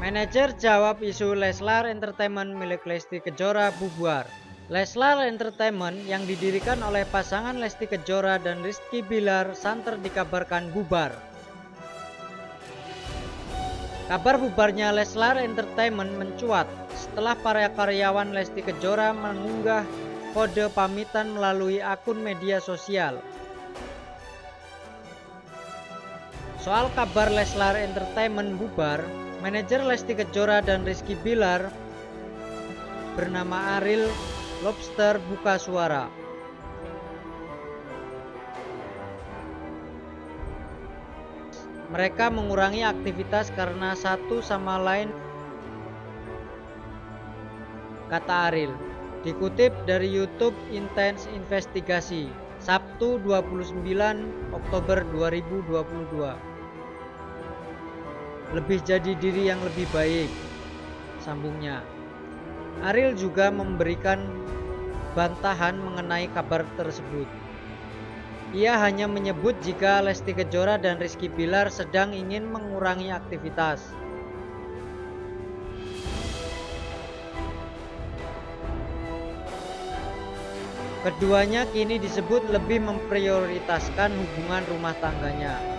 Manajer jawab isu Leslar Entertainment milik Lesti Kejora bubar. Leslar Entertainment yang didirikan oleh pasangan Lesti Kejora dan Rizky Bilar santer dikabarkan bubar. Kabar bubarnya Leslar Entertainment mencuat setelah para karyawan Lesti Kejora mengunggah kode pamitan melalui akun media sosial. Soal kabar Leslar Entertainment bubar, manajer Lesti Kejora dan Rizky Bilar bernama Ariel Lobster buka suara. Mereka mengurangi aktivitas karena satu sama lain, kata Ariel. Dikutip dari YouTube Intense Investigasi, Sabtu 29 Oktober 2022. Lebih jadi diri yang lebih baik, sambungnya. Ariel juga memberikan bantahan mengenai kabar tersebut. Ia hanya menyebut jika Lesti Kejora dan Rizky Bilar sedang ingin mengurangi aktivitas. Keduanya kini disebut lebih memprioritaskan hubungan rumah tangganya.